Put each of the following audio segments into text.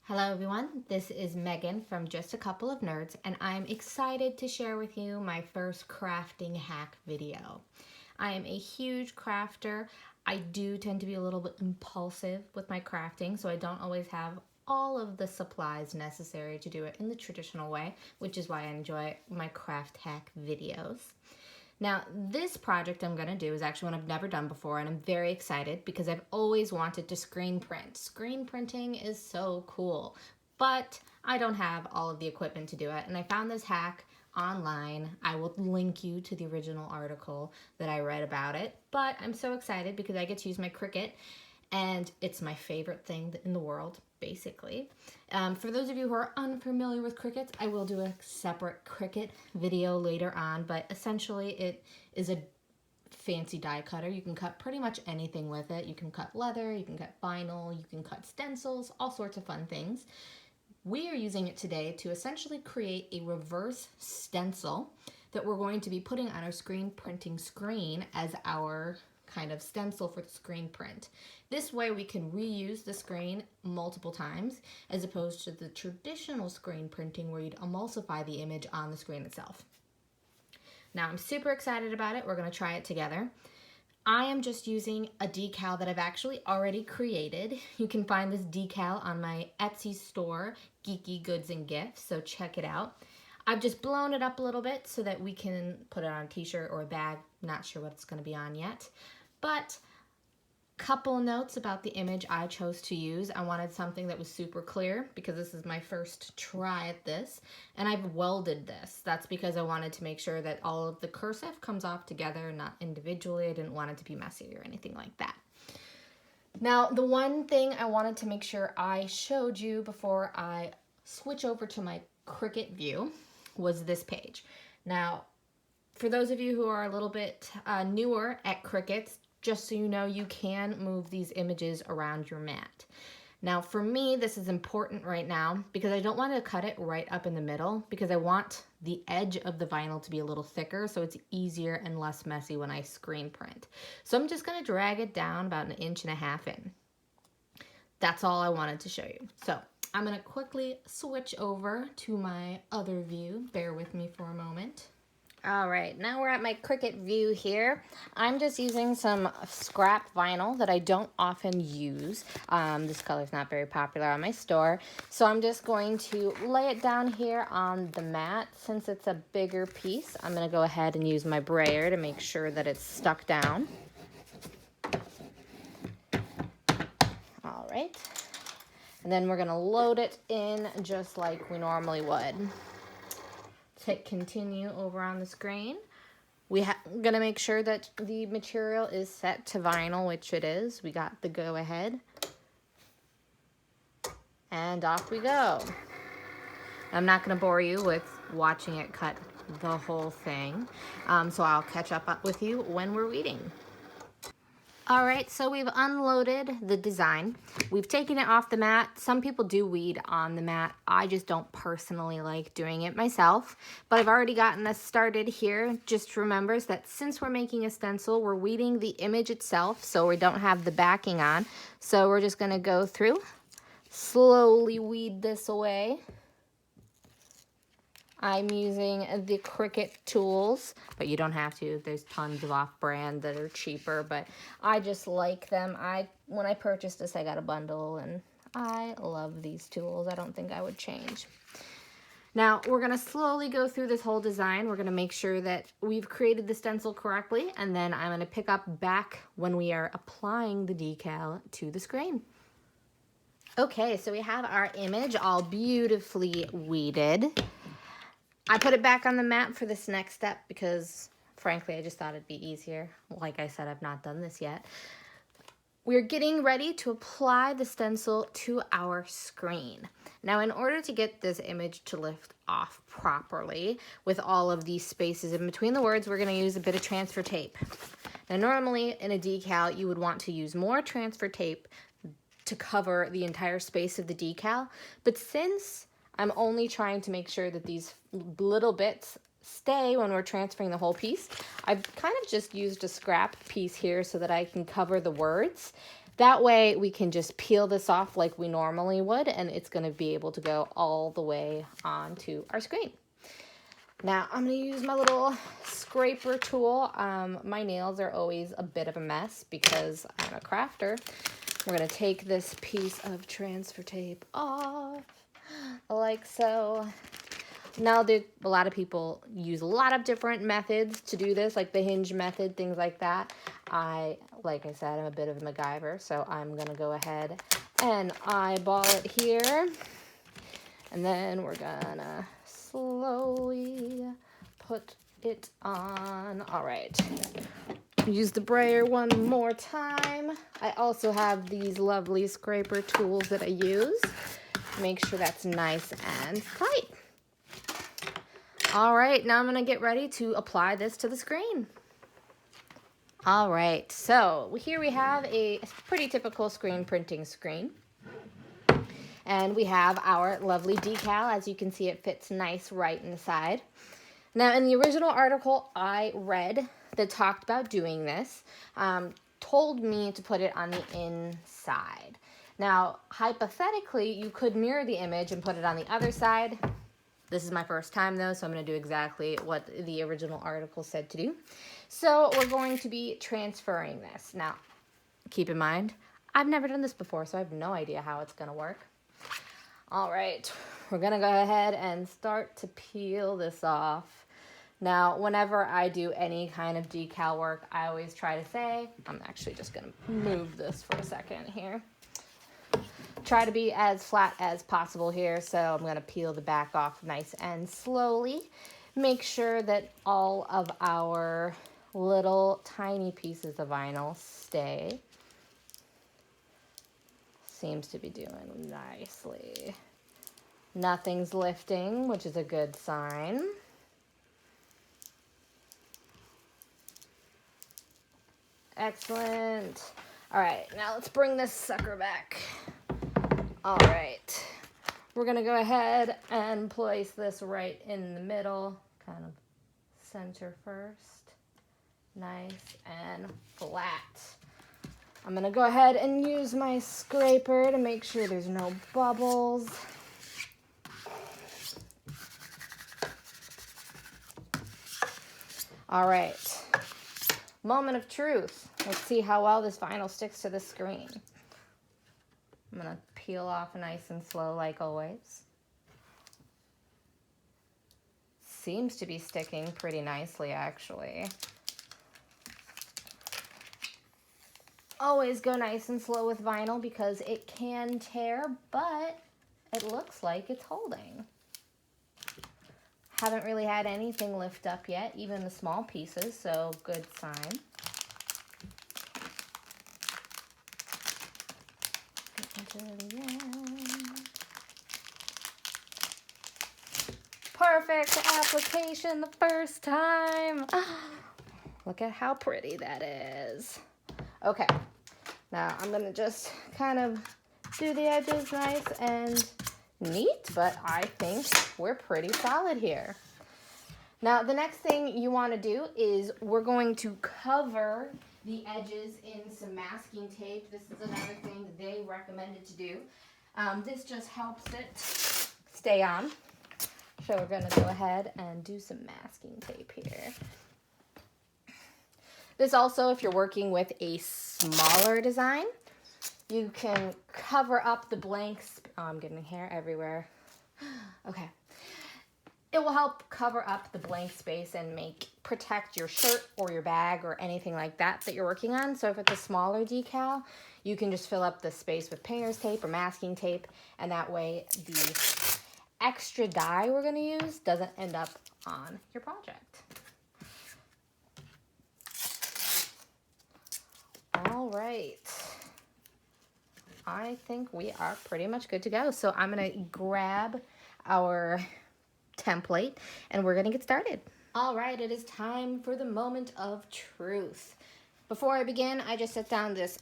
Hello everyone, this is Megan from Just a Couple of Nerds, and I'm excited to share with you my first crafting hack video. I am a huge crafter. I do tend to be a little bit impulsive with my crafting, so I don't always have all of the supplies necessary to do it in the traditional way, which is why I enjoy my craft hack videos. Now, this project I'm going to do is actually one I've never done before, and I'm very excited because I've always wanted to screen print. Screen printing is so cool, but I don't have all of the equipment to do it, and I found this hack online. I will link you to the original article that I read about it, but I'm so excited because I get to use my Cricut, and it's my favorite thing in the world, basically. For those of you who are unfamiliar with Cricut, I will do a separate Cricut video later on, but essentially it is a fancy die cutter. You can cut pretty much anything with it. You can cut leather, you can cut vinyl, you can cut stencils, all sorts of fun things. We are using it today to essentially create a reverse stencil that we're going to be putting on our screen printing screen as our kind of stencil for the screen print. This way we can reuse the screen multiple times as opposed to the traditional screen printing where you'd emulsify the image on the screen itself. Now I'm super excited about it. We're going to try it together. I am just using a decal that I've actually already created. You can find this decal on my Etsy store, Geeky Goods and Gifts, so check it out. I've just blown it up a little bit so that we can put it on a t-shirt or a bag. Not sure what it's going to be on yet. But couple notes about the image I chose to use. I wanted something that was super clear because this is my first try at this, and I've welded this. That's because I wanted to make sure that all of the cursive comes off together, not individually. I didn't want it to be messy or anything like that. Now, the one thing I wanted to make sure I showed you before I switch over to my Cricut view was this page. Now, for those of you who are a little bit newer at Cricut, just so you know, you can move these images around your mat. Now, for me, this is important right now because I don't want to cut it right up in the middle because I want the edge of the vinyl to be a little thicker so it's easier and less messy when I screen print. So I'm just going to drag it down about 1.5 inches in. That's all I wanted to show you. So I'm going to quickly switch over to my other view. Bear with me for a moment. All right, now we're at my Cricut view here. I'm just using some scrap vinyl that I don't often use. This color is not very popular on my store. So I'm just going to lay it down here on the mat. Since it's a bigger piece, I'm gonna go ahead and use my brayer to make sure that it's stuck down. All right, and then we're gonna load it in just like we normally would. Hit continue over on the screen. We're gonna make sure that the material is set to vinyl, which it is. We got the go ahead. And off we go. I'm not gonna bore you with watching it cut the whole thing. So I'll catch up with you when we're weeding. All right, so we've unloaded the design. We've taken it off the mat. Some people do weed on the mat. I just don't personally like doing it myself, but I've already gotten us started here. Just remember that since we're making a stencil, we're weeding the image itself, so we don't have the backing on. So we're just gonna go through, slowly weed this away. I'm using the Cricut tools, but you don't have to. There's tons of off-brand that are cheaper, but I just like them. When I purchased this, I got a bundle, and I love these tools. I don't think I would change. Now, we're going to slowly go through this whole design. We're going to make sure that we've created the stencil correctly, and then I'm going to pick up back when we are applying the decal to the screen. Okay, so we have our image all beautifully weeded. I put it back on the mat for this next step because, frankly, I just thought it'd be easier. Like I said, I've not done this yet. We're getting ready to apply the stencil to our screen. Now, in order to get this image to lift off properly with all of these spaces in between the words, we're going to use a bit of transfer tape. Now, normally in a decal, you would want to use more transfer tape to cover the entire space of the decal, but since I'm only trying to make sure that these little bits stay when we're transferring the whole piece, I've kind of just used a scrap piece here so that I can cover the words. That way we can just peel this off like we normally would, and it's going to be able to go all the way onto our screen. Now I'm going to use my little scraper tool. My nails are always a bit of a mess because I'm a crafter. We're going to take this piece of transfer tape off like so. Now, a lot of people use a lot of different methods to do this, like the hinge method, things like that. Like I said, I'm a bit of a MacGyver, so I'm going to go ahead and eyeball it here. And then we're going to slowly put it on. All right. Use the brayer one more time. I also have these lovely scraper tools that I use. Make sure that's nice and tight. All right, now I'm gonna get ready to apply this to the screen. All right, so here we have a pretty typical screen printing screen. And we have our lovely decal. As you can see, it fits nice right in the side. Now, in the original article I read that talked about doing this, told me to put it on the inside. Now, hypothetically, you could mirror the image and put it on the other side. This is my first time though, so I'm going to do exactly what the original article said to do. So we're going to be transferring this. Now, keep in mind, I've never done this before, so I have no idea how it's going to work. All right, we're going to go ahead and start to peel this off. Now, whenever I do any kind of decal work, I always try to say, I'm actually just going to move this for a second here. Try to be as flat as possible here, so I'm going to peel the back off nice and slowly. Make sure that all of our little tiny pieces of vinyl stay. Seems to be doing nicely. Nothing's lifting, which is a good sign. Excellent. All right, now let's bring this sucker back. All right, we're gonna go ahead and place this right in the middle, kind of center first, nice and flat. I'm gonna go ahead and use my scraper to make sure there's no bubbles. All right, moment of truth. Let's see how well this vinyl sticks to the screen. I'm gonna peel off nice and slow like always. Seems to be sticking pretty nicely actually. Always go nice and slow with vinyl because it can tear, but it looks like it's holding. Haven't really had anything lift up yet, even the small pieces, so good sign. Perfect application the first time. Look at how pretty that is. Okay, now I'm gonna just kind of do the edges nice and neat, but I think we're pretty solid here. Now the next thing you want to do is we're going to cover the edges in some masking tape. This is another thing that they recommended to do. This just helps it stay on. So we're going to go ahead and do some masking tape here. This also, if you're working with a smaller design, you can cover up the blanks. Oh, I'm getting hair everywhere. Okay. It will help cover up the blank space and protect your shirt or your bag or anything like that you're working on. So if it's a smaller decal, you can just fill up the space with painter's tape or masking tape, and that way the extra dye we're going to use doesn't end up on your project. All right. I think we are pretty much good to go. So I'm going to grab our template and we're going to get started. All right, it is time for the moment of truth. Before I begin, I just set down this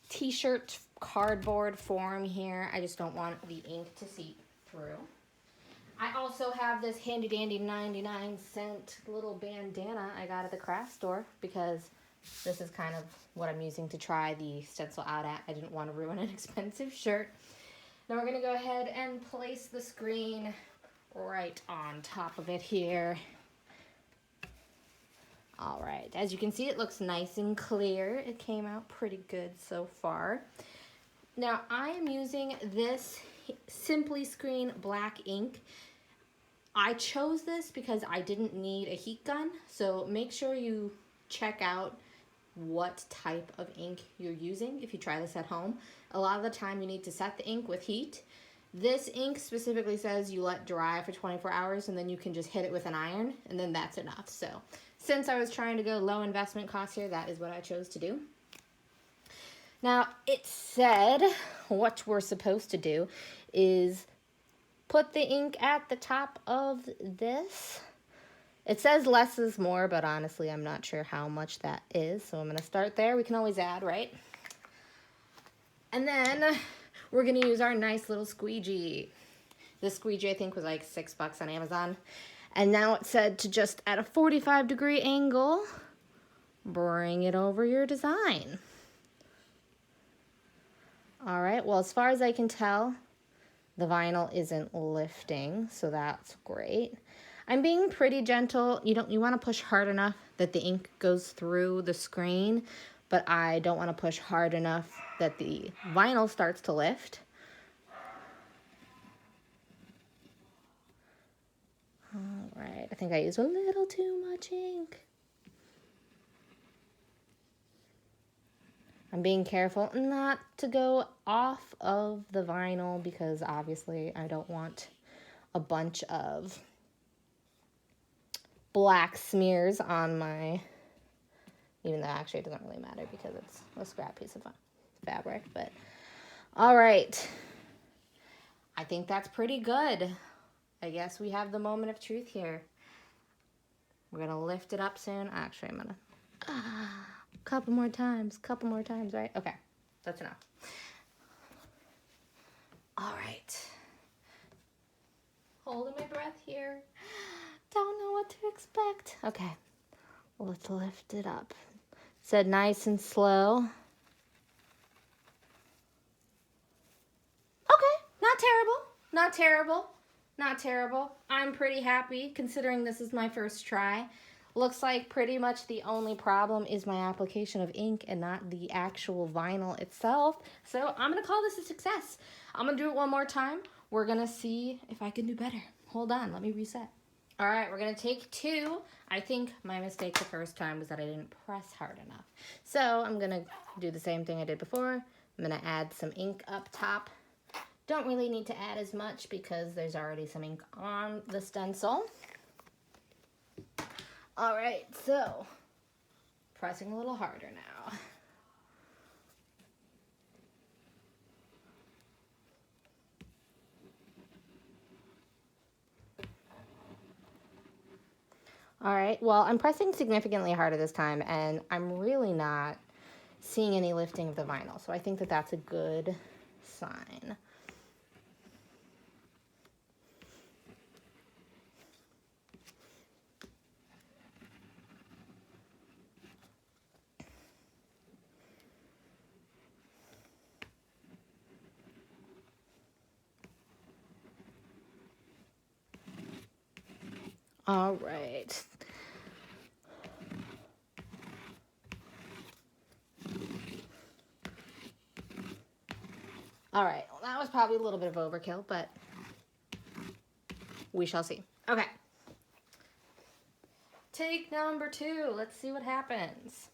t-shirt cardboard form here. I just don't want the ink to seep through. I also have this handy dandy 99-cent little bandana I got at the craft store because This is kind of what I'm using to try the stencil out at. I didn't want to ruin an expensive shirt. Now we're going to go ahead and place the screen right on top of it here. All right, as you can see, it looks nice and clear. It came out pretty good so far. Now I am using this Simply Screen black ink. I chose this because I didn't need a heat gun, so make sure you check out what type of ink you're using if you try this at home. A lot of the time you need to set the ink with heat. This ink specifically says you let dry for 24 hours and then you can just hit it with an iron and then that's enough. So since I was trying to go low investment cost here, that is what I chose to do. Now it said what we're supposed to do is put the ink at the top of this. It says less is more, but honestly, I'm not sure how much that is. So I'm going to start there. We can always add, right? And then we're going to use our nice little squeegee. This squeegee, I think, was like $6 on Amazon. And now it said to just at a 45-degree angle, bring it over your design. All right, well, as far as I can tell, the vinyl isn't lifting, so that's great. I'm being pretty gentle. You want to push hard enough that the ink goes through the screen, but I don't want to push hard enough that the vinyl starts to lift. All right, I think I used a little too much ink. I'm being careful not to go off of the vinyl because obviously I don't want a bunch of black smears on my, even though actually it doesn't really matter because it's a scrap piece of fabric, but all right. I think that's pretty good. I guess we have the moment of truth here. We're gonna lift it up soon. Actually, I'm gonna, couple more times, right? Okay, that's enough. All right. Holding my breath here. Don't know what to expect. Okay, well, let's lift it up. Said nice and slow. Okay, not terrible, not terrible, not terrible. I'm pretty happy considering this is my first try. Looks like pretty much the only problem is my application of ink and not the actual vinyl itself. So I'm gonna call this a success. I'm gonna do it one more time. We're gonna see if I can do better. Hold on, let me reset. All right, we're gonna take two. I think my mistake the first time was that I didn't press hard enough. So I'm gonna do the same thing I did before. I'm gonna add some ink up top. Don't really need to add as much because there's already some ink on the stencil. All right, so pressing a little harder now. All right, well, I'm pressing significantly harder this time, and I'm really not seeing any lifting of the vinyl, so I think that that's a good sign. All right. All right, well, that was probably a little bit of overkill, but we shall see. Okay. Take number 2. Let's see what happens.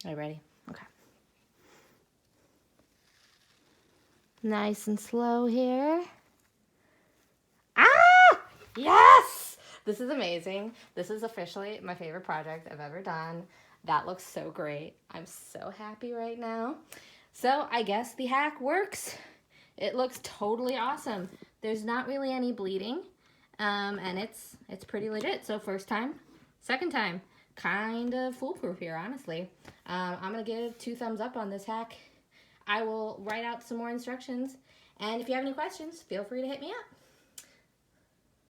Are you ready? Okay. Nice and slow here. Ah! Yes! This is amazing. This is officially my favorite project I've ever done. That looks so great. I'm so happy right now. So I guess the hack works. It looks totally awesome. There's not really any bleeding, and it's pretty legit. So first time, second time, kind of foolproof here, honestly. I'm gonna give 2 thumbs up on this hack. I will write out some more instructions, and if you have any questions, feel free to hit me up.